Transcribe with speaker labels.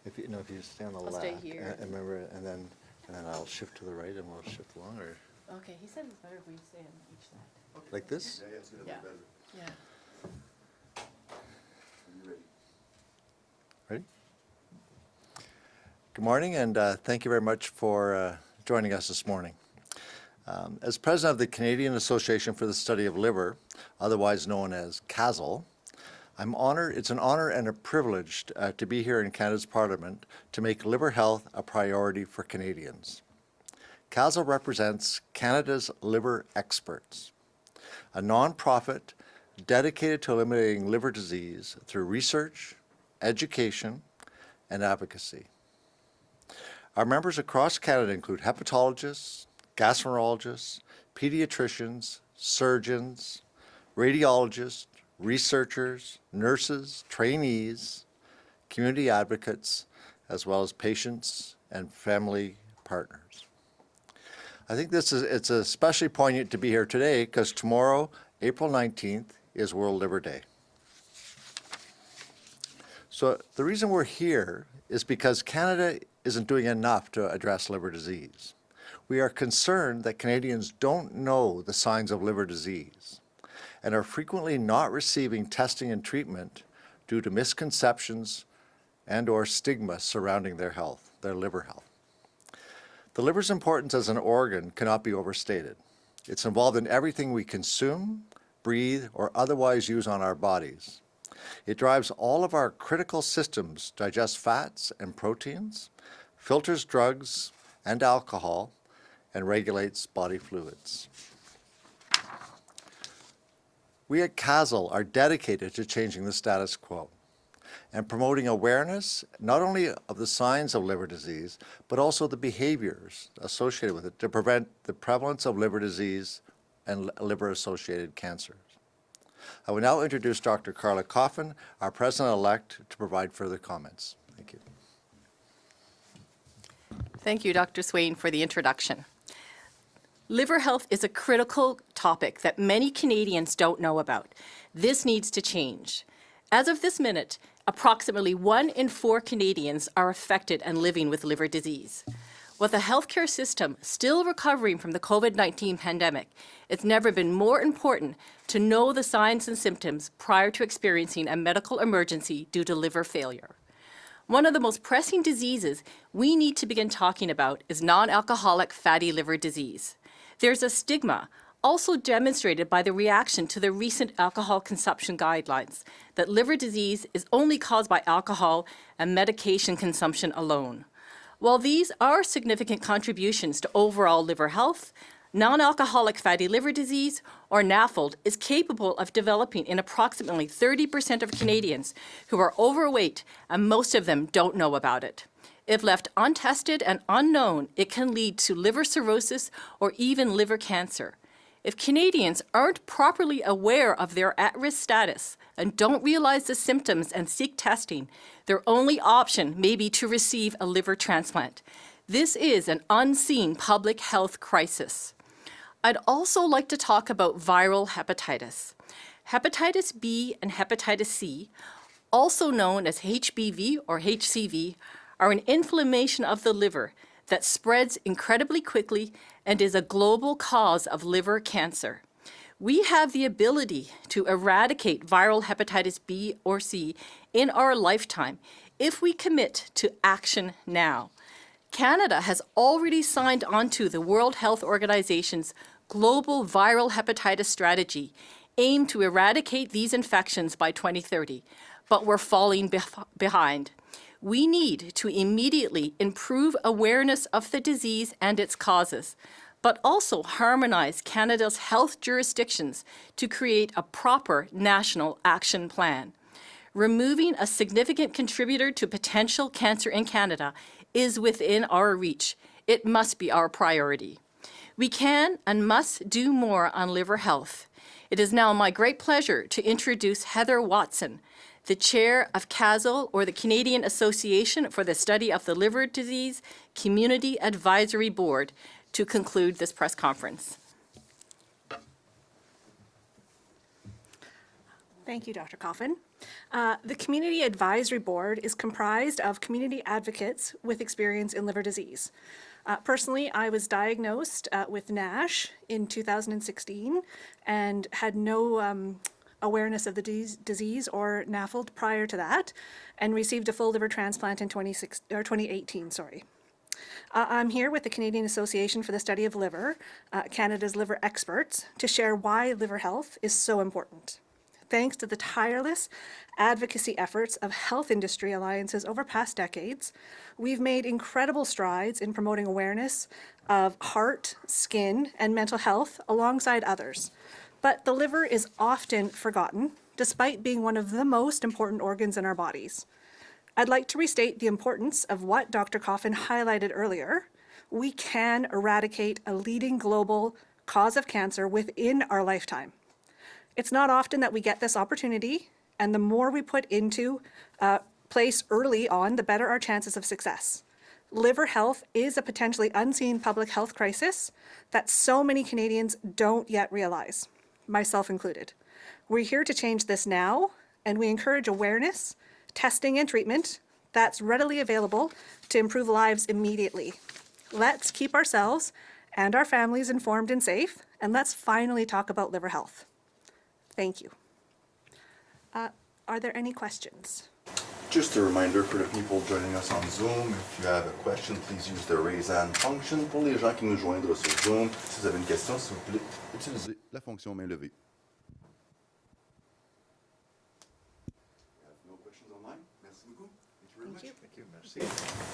Speaker 1: If you know, if you stay on the
Speaker 2: I'll
Speaker 1: left,
Speaker 2: stay here.
Speaker 1: and remember, and then I'll shift to the right, and we'll shift along, or
Speaker 2: Okay, he said it's better if we stay on each side.
Speaker 1: like this.
Speaker 3: Yeah, it's gonna
Speaker 2: Yeah.
Speaker 3: be better.
Speaker 2: Yeah.
Speaker 3: Are you ready?
Speaker 1: Ready? Good morning, and thank you very much for joining us this morning. As president of the Canadian Association for the Study of Liver, otherwise known as CASL, it's an honor and a privilege to be here in Canada's Parliament to make liver health a priority for Canadians. CASL represents Canada's Liver Experts, a non-profit dedicated to eliminating liver disease through research, education, and advocacy. Our members across Canada include hepatologists, gastroenterologists, pediatricians, surgeons, radiologists, researchers, nurses, trainees, community advocates, as well as patients and family partners. I think it's especially poignant to be here today because tomorrow, April 19th, is World Liver Day. So the reason we're here is because Canada isn't doing enough to address liver disease. We are concerned that Canadians don't know the signs of liver disease and are frequently not receiving testing and treatment due to misconceptions and/or stigma surrounding their health, their liver health. The liver's importance as an organ cannot be overstated. It's involved in everything we consume, breathe, or otherwise use on our bodies. It drives all of our critical systems, digests fats and proteins, filters drugs and alcohol, and regulates body fluids. We at CASL are dedicated to changing the status quo and promoting awareness not only of the signs of liver disease, but also the behaviors associated with it to prevent the prevalence of liver disease and liver-associated cancers. I will now introduce Dr. Carla Coffin, our President-elect, to provide further comments. Thank you.
Speaker 2: Thank you, Dr. Swain, for the introduction. Liver health is a critical topic that many Canadians don't know about. This needs to change. As of this minute, approximately 1 in 4 Canadians are affected and living with liver disease. With the healthcare system still recovering from the COVID-19 pandemic, it's never been more important to know the signs and symptoms prior to experiencing a medical emergency due to liver failure. One of the most pressing diseases we need to begin talking about is non-alcoholic fatty liver disease. There's a stigma, also demonstrated by the reaction to the recent alcohol consumption guidelines, that liver disease is only caused by alcohol and medication consumption alone. While these are significant contributions to overall liver health, non-alcoholic fatty liver disease, or NAFLD, is capable of developing in approximately 30% of Canadians who are overweight, and most of them don't know about it. If left untested and unknown, it can lead to liver cirrhosis or even liver cancer. If Canadians aren't properly aware of their at-risk status and don't realize the symptoms and seek testing, their only option may be to receive a liver transplant. This is an unseen public health crisis. I'd also like to talk about viral hepatitis. Hepatitis B and hepatitis C, also known as HBV or HCV, are an inflammation of the liver that spreads incredibly quickly and is a global cause of liver cancer. We have the ability to eradicate viral hepatitis B or C in our lifetime if we commit to action now. Canada has already signed onto the World Health Organization's Global Viral Hepatitis Strategy, aimed to eradicate these infections by 2030, but we're falling behind. We need to immediately improve awareness of the disease and its causes, but also harmonize Canada's health jurisdictions to create a proper national action plan. Removing a significant contributor to potential cancer in Canada is within our reach. It must be our priority. We can and must do more on liver health. It is now my great pleasure to introduce Heather Watson, the chair of CASL, or the Canadian Association for the Study of the Liver Disease Community Advisory Board, to conclude this press conference.
Speaker 4: Thank you, Dr. Coffin.
Speaker 3: The Community Advisory Board is comprised of community advocates with experience in liver disease. Personally, I was diagnosed with NASH in 2016 and had no awareness of the disease or NAFLD prior to that, and received a full liver transplant in 2018. I'm here with the Canadian Association for the Study of Liver, Canada's liver experts, to share why liver health is so important. Thanks to the tireless advocacy efforts of health industry alliances over past decades, we've made incredible strides in promoting awareness of heart, skin, and mental health alongside others. But the liver is often forgotten, despite being one of the most important organs in our bodies. I'd like to restate the importance of what Dr. Coffin highlighted earlier. We can eradicate a leading global cause of cancer within our lifetime. It's not often that we get this opportunity, and the more we put into place early on, the better our chances of success. Liver health is a potentially unseen public health crisis that so many Canadians don't yet realize, myself included. We're here to change this now, and we encourage awareness, testing, and treatment that's readily available to improve lives immediately. Let's keep ourselves and our families informed and safe, and let's finally talk about liver health. Thank you. Are there any questions?
Speaker 4: Just a reminder for the people joining us on Zoom, if you have a question, please use the raise hand function. Pour les gens qui nous joindront sur Zoom, si vous avez une question, s'il vous plaît, utilisez la fonction main levée. We have no questions online. Merci beaucoup. Thank you very much.
Speaker 1: Thank you. Merci.